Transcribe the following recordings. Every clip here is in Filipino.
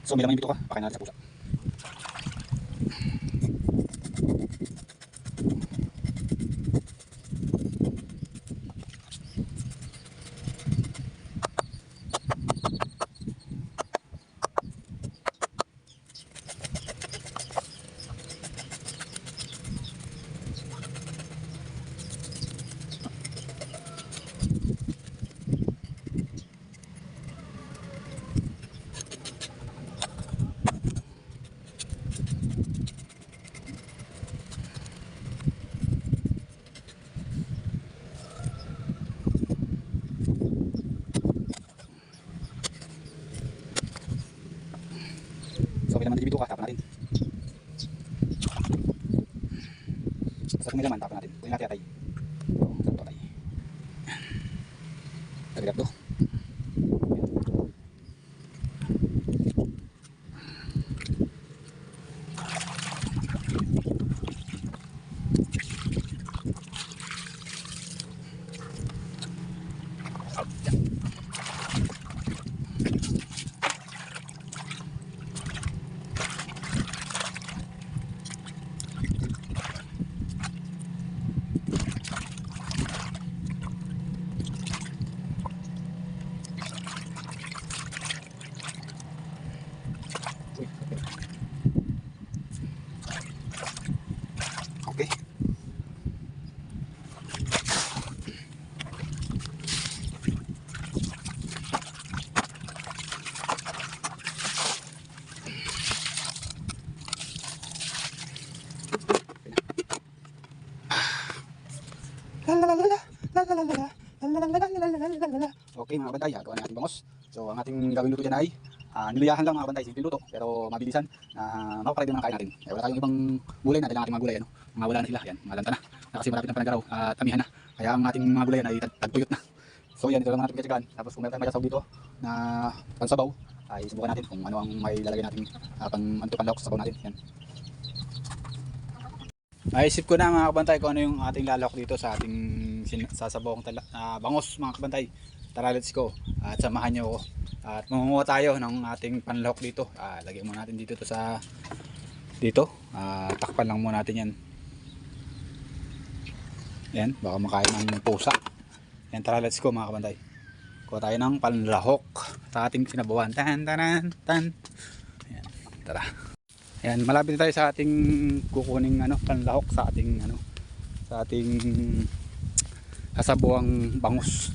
So may laman yung bituka, pakain natin sa pusa. So may laman din yung bituka, tapan natin. Basta kung may laman, tapan natin. Kunin natin atay. Ito atay. Lagyan to. Okay. Okay mga kabantay, gawa na ating bangos. So ang ating gawing luto dyan ay niluyahan lang mga kabantay, simple luto pero mabilisan na mapaparay din ang kain natin. Kaya wala tayong ibang gulay na, dahil ang ating mga gulay ano, mga wala na sila, yan, mga lanta na kasi malapit ang panagaraw at amihan na. Kaya ang ating mga gulay ay tagtuyot na. So yan, ito lang natin katigaan. Tapos kung meron tayong mayasaw dito na pansabaw, ay subukan natin kung ano ang may lalagay natin panlahok sa sabaw natin. Yan. Naisip ko na mga kabantay kung ano yung ating lalahok dito sa ating sasabawang bangos mga kabantay. Tara, let's go at samahan nyo ako at mangunguha tayo ng ating panlahok dito. Lagyan muna natin dito to sa dito, takpan lang muna natin yan. Yan, baka makain ng pusa. Yan, tara, let's go mga kabantay. Kuha tayo ng panlahok sa ating sinabawan. Tan tan tan. Yan, tara. Yan, malapit tayo sa ating kukuning panlahok sa ating sa ating sasabuang bangus.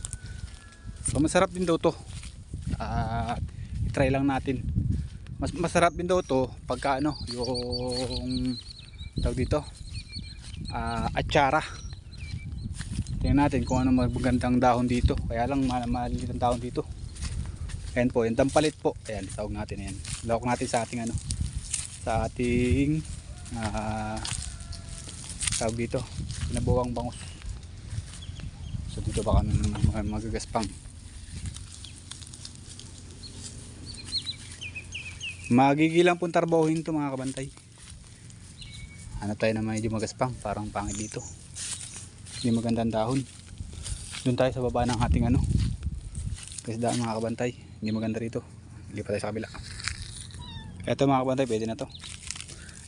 So masarap din daw to. I-try lang natin. Masarap din daw to pagka yung tawag dito, atsara. Tingnan natin kung ano magandang dahon dito. Kaya lang maliit ang dahon dito. Ayan po, yung dampalit po. Ayan, tawag natin yan. Lahok natin sa ating sa ating tawag dito, sinabuwang bangus. So dito baka magagaspang. Magigilang pong tarbahuhin to mga kabantay. Hanap tayo na medyo magaspang, parang pangit dito. Hindi magandang dahon. Doon tayo sa baba ng ating kasdaan mga kabantay. Hindi maganda rito. Lipat tayo sa kabila. Ito mga kabantay, pwede na to.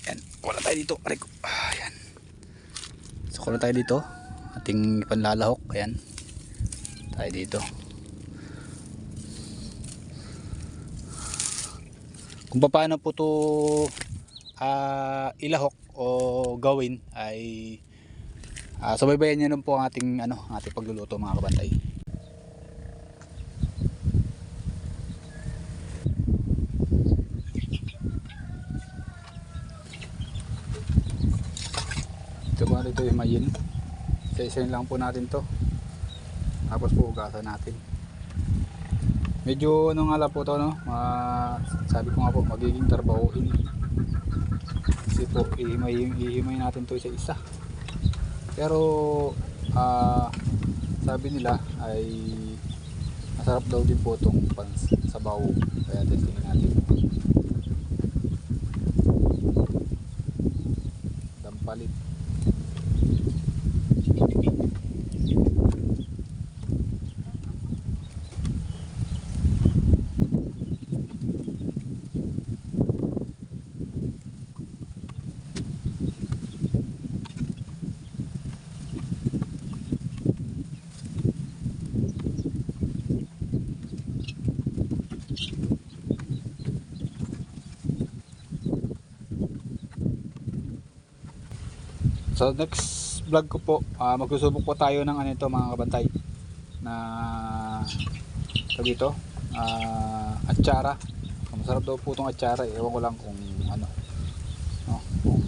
Ayan, kuha tayo dito. Ayan. So kuha tayo dito. Ating panlalahok. Ayan. Tayo dito. Kung paano po to ilahok o gawin ay subaybayan nyo lang po ang ating ating pagluluto mga kabantay. Ito po dito yung mayin. Isa-isayin lang po natin to. Tapos po ugasan natin. Medyo nga po to sabi ko nga po magiging tarbahuin. Kasi po ihimay natin to isa-isa. Pero sabi nila ay masarap daw din po itong pansabaw. Kaya testingin natin. Dampalit. Sa next vlog ko po, magsusubok po tayo ng ano ito mga kabantay na dito, atsara. Masarap daw po itong atsara, ewan ko lang kung ano, no? Kung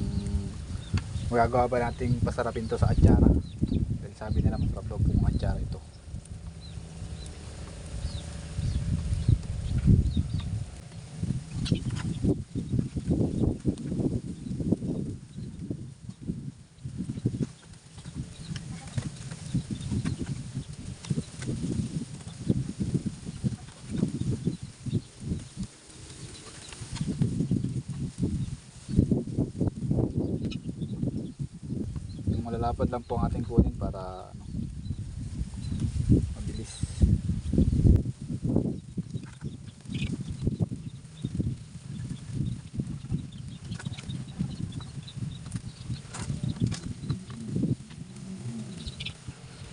magagawa ba nating pasarapin to sa atsara, dahil sabi nila masarap daw po ang atsara ito. Malalapad lang po ang ating kunin para ano, mabilis.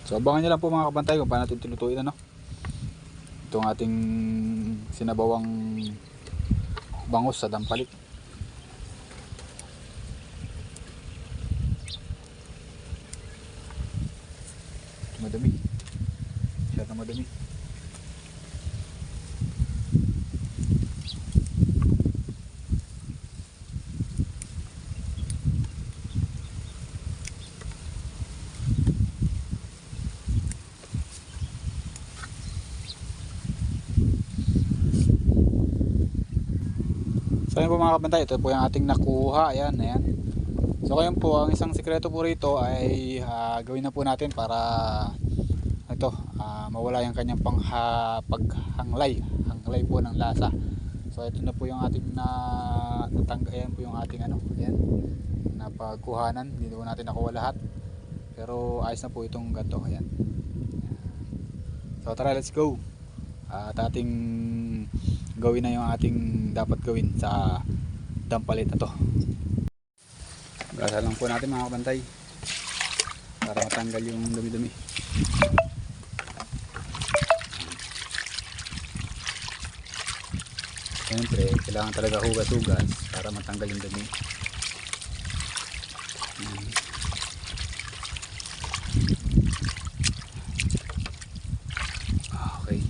So abangan nyo lang po mga kabantay kung paano natin tinutuin ano, itong ating sinabawang bangus sa dampalit. Madumi, siya na madumi. So ayun po mga kabantay, ito po yung ating nakuha. Ayan, ayan. So ngayon po, ang isang sikreto po rito ay gawin na po natin para ito, mawala yung kanyang paghanglay po ng lasa. So ito na po yung ating ayan po yung ating ano, ayan, napagkuhanan. Hindi po natin nakuha lahat, pero ayos na po itong ganito. Ayan. So tara, let's go. At ating gawin na yung ating dapat gawin sa dampalit na to. Gasa lang po natin mga kabantay para matanggal yung dumi-dumi. Siyempre kailangan talaga hugas-hugas para matanggal yung dumi. Okay.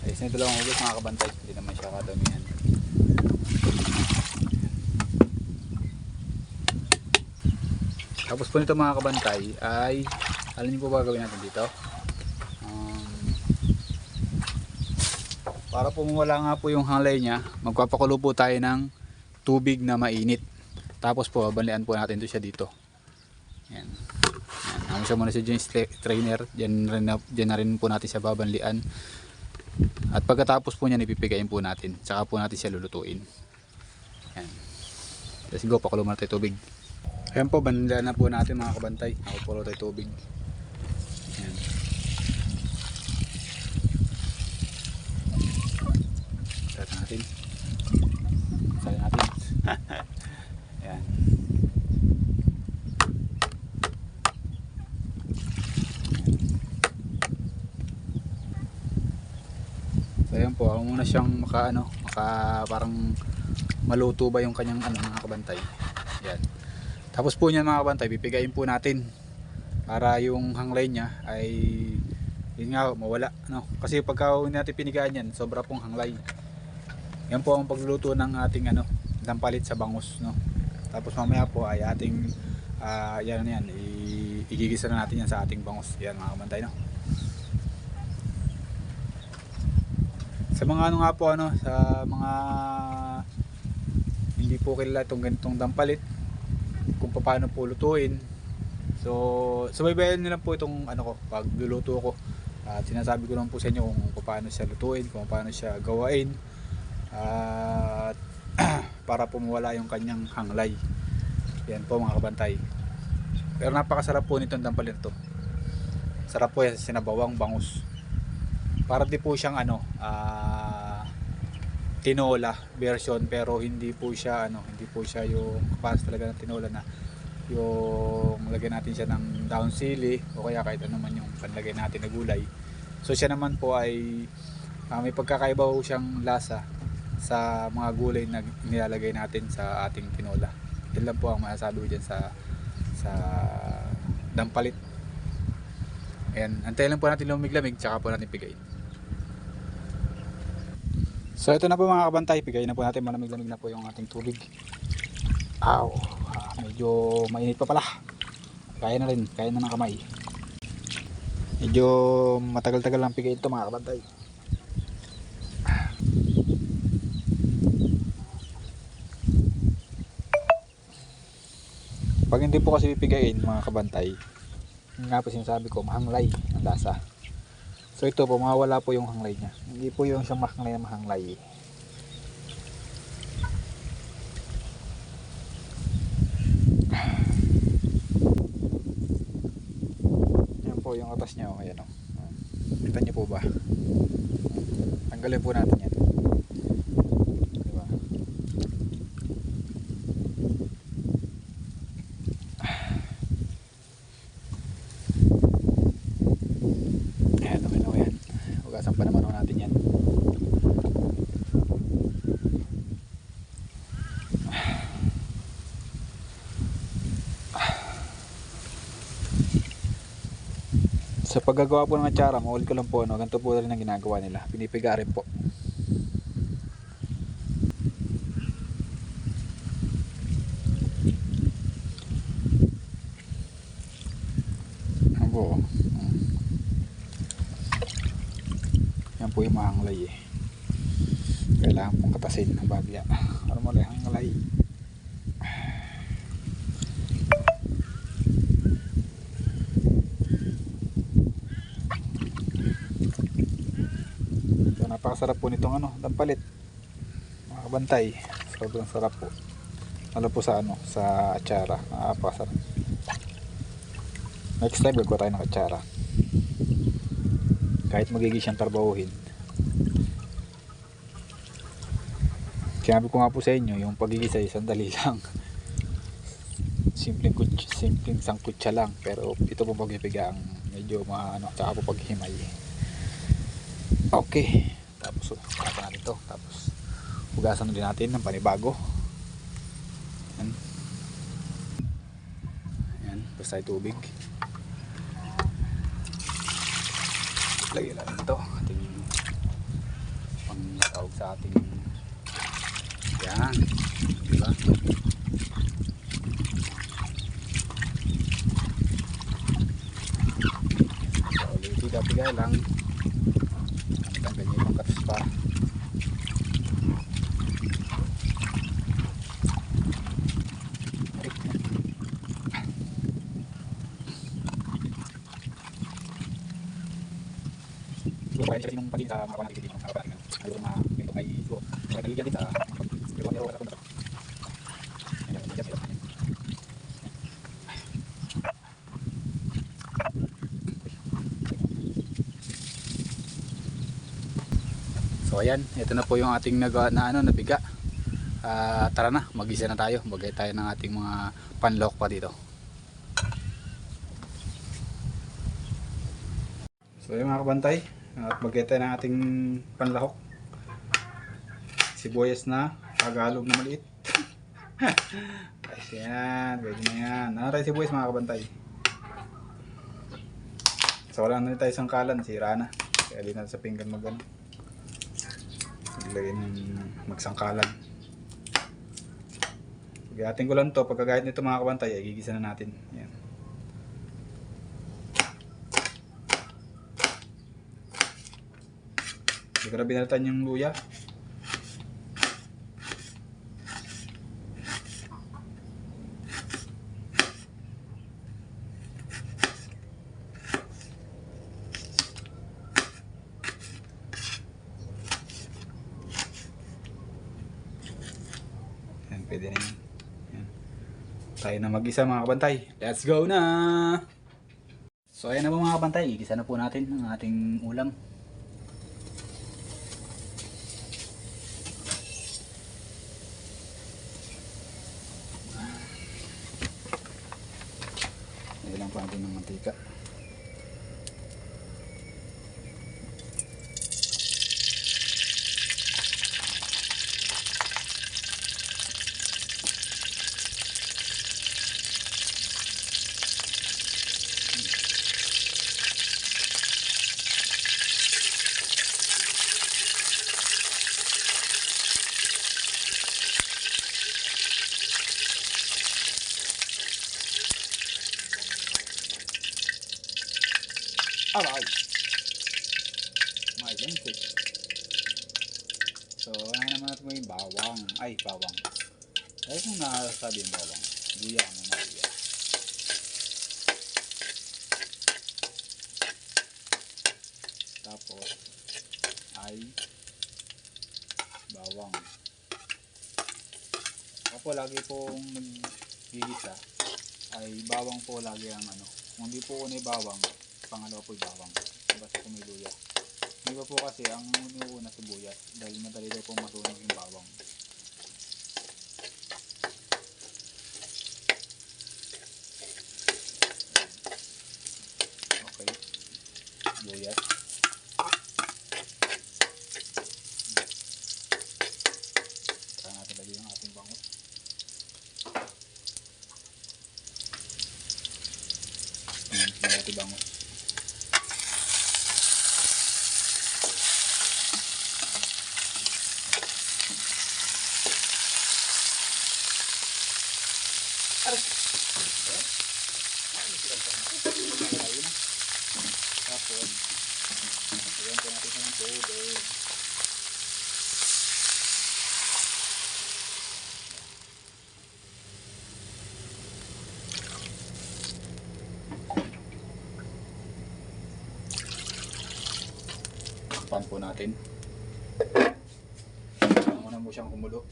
Ayos na ito lang ang hugas mga kabantay, hindi naman siya kadamihan. Tapos po nito mga kabantay ay, alam niyo po ba gawin natin dito? Para po mawala nga po yung hanglay niya, magpapakulo po tayo ng tubig na mainit. Tapos po banlian po natin ito siya dito. Yan. Yan. Naman siya muna sa strainer, dyan na rin po natin siya babanlian. At pagkatapos po niyan ipipigayin po natin, tsaka po natin siya lulutuin. Yan. Let's go, pakulo muna tayo tubig. Ayan po, banlian na po natin mga kabantay. Nakukulo tayo tubig. Yan. Sali natin. Sali natin. Yan. Ayan po, ako muna siyang maka parang maluto ba yung kanyang mga kabantay. Yan. Tapos po niyan mga kabantay, pipigayin po natin para yung hanglay niya ay yun nga mawala, no? Kasi pagka hindi natin pinigaan yan, sobra pong hanglay. Yan po ang pagluluto ng ating dampalit sa bangus, no? Tapos mamaya po ay ating igigisa na natin yan sa ating bangus. Yan mga kabantay, no? Sa mga nga po sa mga hindi po kilala itong ganitong dampalit, kung paano po lutuin. So subaybayan niyo lang po itong pagluluto ko At sinasabi ko naman po sa inyo kung paano siya lutuin, kung paano siya gawain, at para po mawala yung kanyang hanglay. Yan po mga kabantay. Pero napakasarap po nitong dampalin to. Sarap po yan sa sinabawang bangus. Para di po siyang tinola version, pero hindi po siya hindi po siya yung kapas talaga ng tinola na yung lagyan natin siya ng down sili o kaya kahit ano man yung panlagay natin na gulay. So siya naman po ay may pagkakaiba po siyang lasa sa mga gulay na nilalagay natin sa ating tinola. Ito lang po ang masasabi ko dyan sa dampalit. Ayan, antayin lang po natin lumig-lamig tsaka po natin pigayin. So ito na po mga kabantay, pigayin na po natin, malamig-lamig na po yung ating tubig. Aw, medyo mainit pa pala. Kaya na rin, kaya na ng kamay. Medyo matagal-tagal lang pigayin ito mga kabantay. Pag hindi po kasi pipigayin mga kabantay, nga po sinasabi ko, mahanglay ang lasa. So ito po, mawawala po yung hanglay niya. Hindi po yung siyang mahanglay na mahanglay. Yan po yung atas niya. Ayan o. Kita niyo po ba? Tanggalin po natin yan. Diba? Ayan, okay na yan. Hugasan pa naman natin yan. Sa paggagawa po ng atsara, maulit ko lang po, ganito po rin ang ginagawa nila. Pinipiga rin po. Ano po? Yan po yung mahanglay eh. Kailangan pong katasin ng bagya. Para muli hanglay. Napakasarap po nitong dampalit mga kabantay. Sobrang sarap po, lalo po sa sa atsara. Napakasarap. Next time gagawa tayo ng atsara, kahit magiging siyang tarbahuhin. Sinabi ko nga po sa inyo, yung pagigisa ay sandali lang. simpleng sangkutsa lang, pero ito po pagpipiga ang medyo tsaka po paghimay. Okay, tapos tapos natin ito, tapos hugasan din natin ng panibago. Yan, yan, basta tubig. Lagyan natin ito ating pangtawag sa ating yan, diba? So ulit piga lang. Tanggal niyo yung katas pa. Kaya kasi nung pagin sa mga kapatid dito, ayaw na ito kay Iso. Kaya nagigyan din sa pero nero ka punta. So ayan, ito na po yung ating nabiga. Tara na, mag-isa na tayo. Magay tayo ng ating mga panlok pa dito. So yung mga kabantay, at magay tayo ng ating panlahok. Sibuyas na, tagalog na maliit. Ayan, pwede na yan. Ano tayo sibuyas mga kabantay? So wala na tayo sangkalan, sira na. Kaya di natin sa pinggan maglagay ng magsangkalan. Gayatin ko lang to, pagkagayat nito mga kabantay ay gigisa na natin. Ayan. Hindi ko na binalitan yung luya. Pwede na yan. Yan. Tayo na mag-isa mga kabantay. Let's go na! So ayan na po mga kabantay. Igisa na po natin ang ating ulam. Lagyan lang po natin ng mantika. Aray! May lantik. So, ano naman natin mo yung bawang. Ay, bawang. Ay, kung nakasabi yung bawang. Luya mo na luya. Tapos, ay bawang. Ako po lagi pong naggigisa ay bawang po lagi ang ano. Kung hindi po una yung bawang, pangalawa po yung bawang. Basta po may luya. Hindi ba po kasi ang una sibuyas dahil madali daw po masunog yung bawang. Okay. Sibuyas. Saka natin lagyan yung ating bangus. Ating bangus. Tapos, lagyan po natin siya ng tubig. Pan po natin. Kailangan mo na mo siyang kumulo.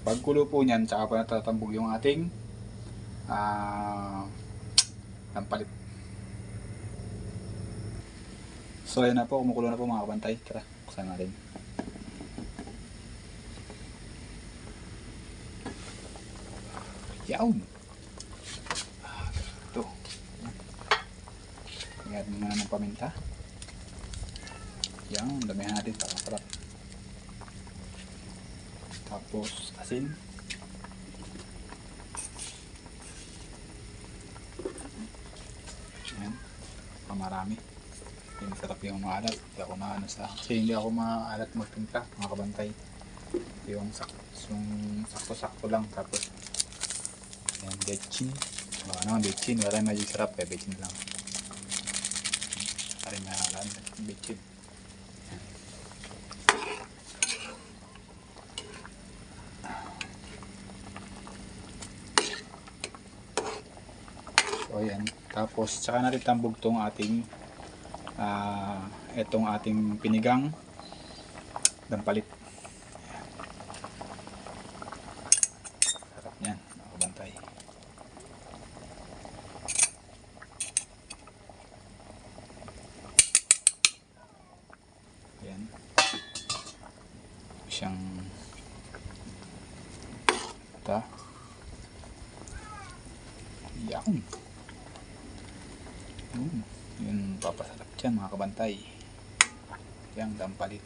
Pag kulo po niyan, tsaka po natatambog yung ating tampalit. So ayan na po, kumukulo na po mga kabantay. Tara, buksan natin. Yawn! Ito. Lagyan mo na ng paminta. Yan, damihan natin para masarap. Tapos asin. Yan, pamarami. Yung sarap yung maalat. Hindi ako maano sa kasi hindi ako maalat magtimpla mga kabantay. Yung sakto-sakto lang. Tapos yan, bechin. Baka naman bechin, wala yung magic sarap eh, bechin lang. Karin na alam, bechin. So ayan, tapos saka natin tambog tong ating etong ating pinigang dampalit. Sarap niyan, nakabantay. Ayan. Siyang ita. Yan. Yun, papasarap dyan mga kabantay. Yang dampalit.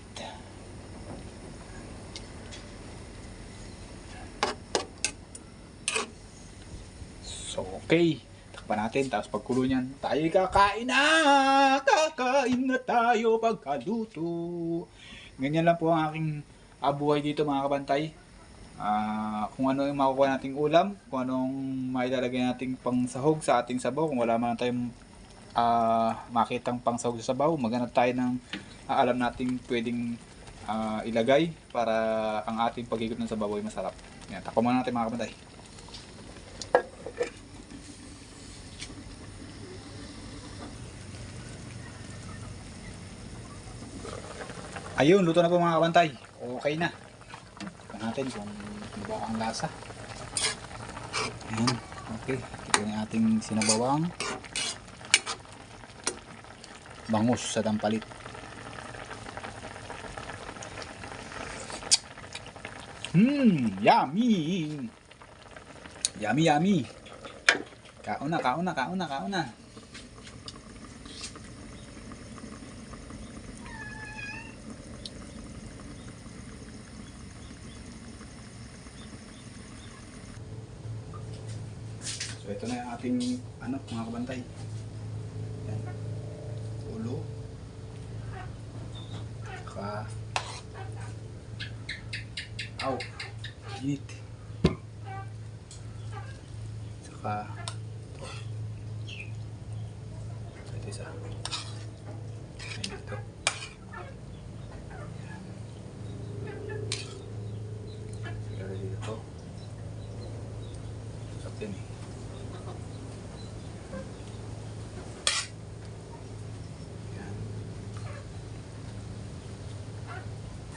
So okay, takpan natin. Tapos pagkulo nyan, tayo kakain na! Kakain na tayo pagkaluto. Ganyan lang po ang aking buhay dito mga kabantay. Kung ano yung makukuha nating ulam, kung anong mailalagay nating pangsahog sa ating sabaw, kung wala man tayong makitang pangsahog sa sabaw, maghanap tayo ng alam nating pwedeng ilagay para ang ating pag-ikot ng sabaw ay masarap. Yan, takpan muna natin mga kabantay. Ayun, luto na po mga kabantay. Okay na. Tignan natin kung iba ang lasa. Ayan, okay. Ito yung ating sinabawang bangus sa tampalit. Yummy! Yummy, yummy! Kaon na, kaon na, kaon na, kaon na. So ito na yung ating ano, mga kabantay. Yan. Ulo. Saka init. Saka ito isa. Ayan dito. Pero dito. Sarap din eh.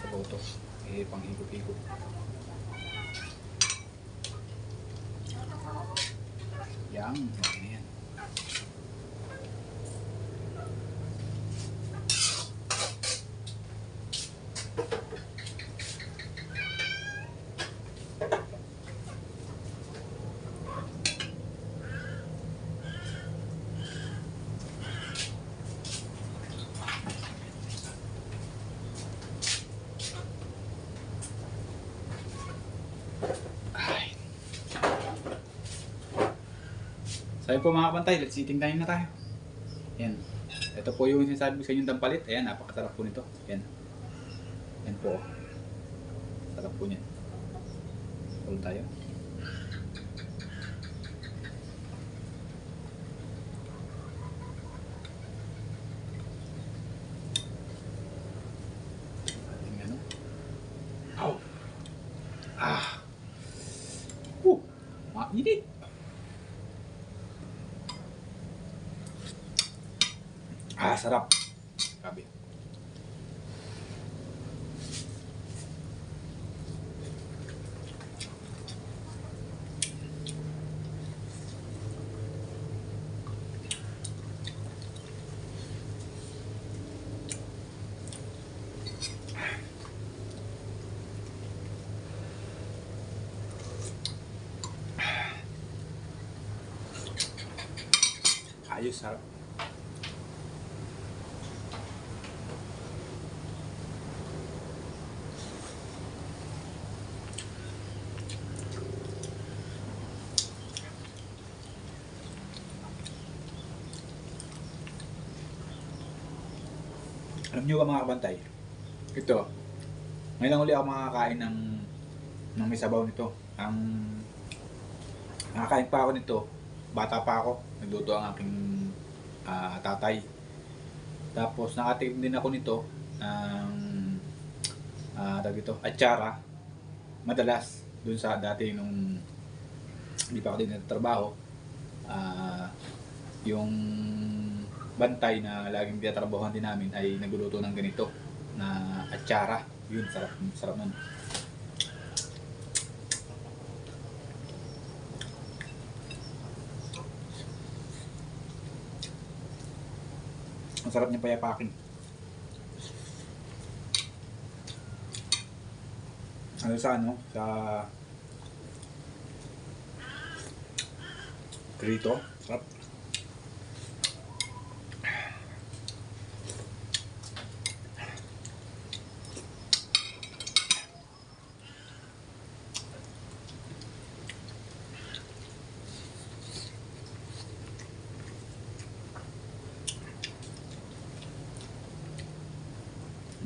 Boto, panghigop-higop. Yan, yan. Sabi po mga kapantay, let's eating time na tayo. Yan. Ito po yung sinasabi ko sa inyo tampalit. Ayan, napakasarap po nito. Yan. Yan po. Sarap po niyan. Ulit tayo. Ating ano. Ow! Mainit! Sarap. Grabe. Ayos, sarap. Alam nyo ba mga kabantay? Ito, ngayon lang uli ako makakain ng may sabaw nito. Nakakain pa ako nito, bata pa ako, nagluto ang aking tatay. Tapos nakatim din ako nito ng atsara. Madalas, dun sa dati nung hindi pa ako din nagtatrabaho, yung bantay na laging tinatrabahuhan din namin ay nagluluto ng ganito na atsara. Yun, sarap, sarap nun. Ang sarap niya payapakin. Ano sa ano? Sa krito. Sarap.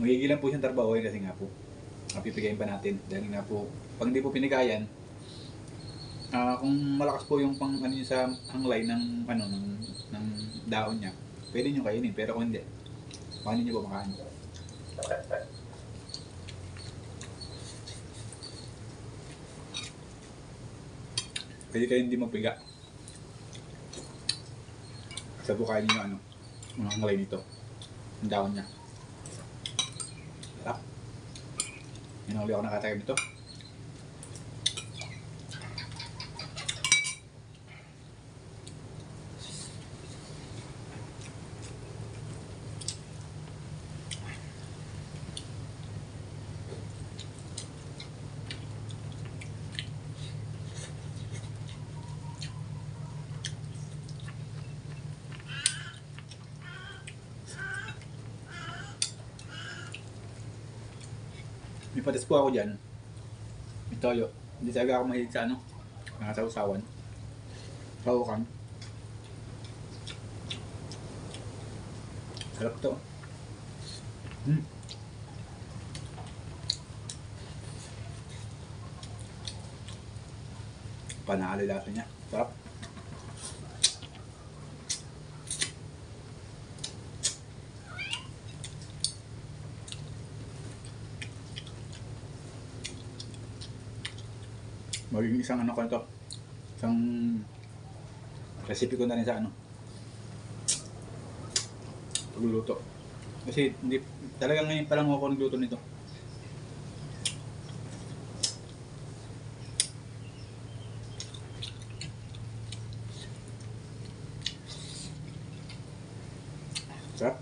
Magigilan po siyang trabaho kasi nga po pipigayin pa natin dahil nga po pag hindi po pinigayan kung malakas po yung pang ano niyo sa hanglay ng ano ng daon niya, pwede niyo kainin, pero kung hindi, paano niyo po makain? Pwede kayo hindi magpiga. Sa po kain niyo ano, ang hanglay nito, ang daon niya. Sarap. Yan, huli ako nakatagay nito. May patis po ako dyan. May toyo. Hindi talaga ako mahilig sa ano. Nakasawsawan. Sawakan. Sarap to. Panalo lasa niya. Sarap. Magiging isang ano ko ito. Isang recipe ko na rin sa ano. Pagluluto. Kasi hindi talagang ngayon pa lang ako nagluto nito. Sarap.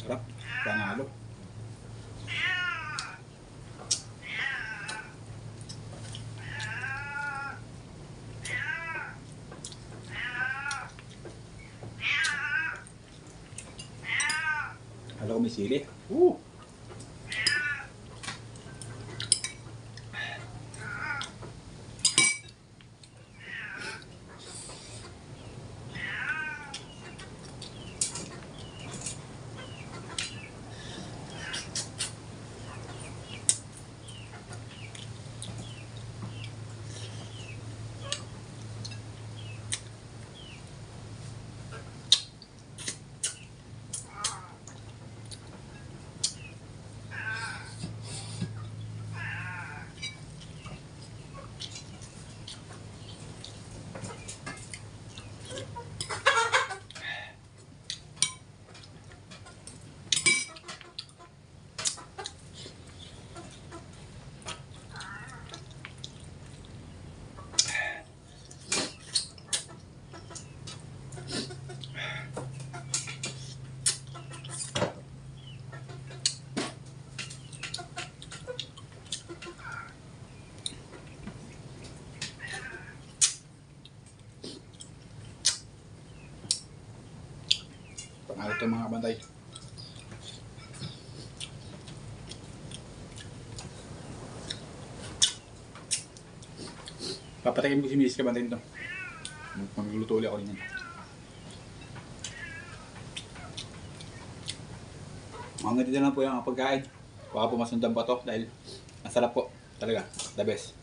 Sarap. Panalo. Alam ko may sili. Panalo ito mga kabantay. Papatayin ko si Miss kabantay nito. Magluluto ulit ako rin yan. Mga dito lang po yung pagkain. Baka po masundan pa to dahil ang sarap po. Talaga, the best.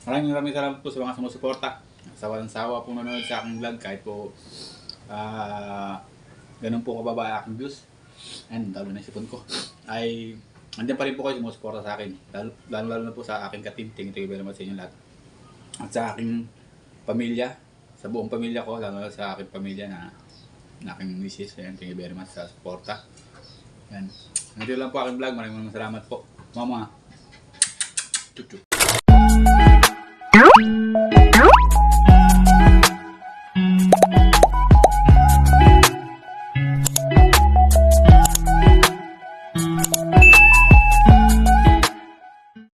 Maraming salamat po sa mga sumusuporta. Sa walang sawa po nanonood sa aking vlog kahit po ganun po kababa aking views. And lalo na sipon ko. Ay, andyan pa rin po kayo sumusuporta sa akin. Lalo na po sa aking ka-team. Thank you very much sa inyo lahat. At sa aking pamilya, sa buong pamilya ko, lalo na sa aking pamilya na aking misis. Thank you very much sa suporta. Yan. Nandito lang po aking vlog. Maraming salamat po. Mama. Chup chup.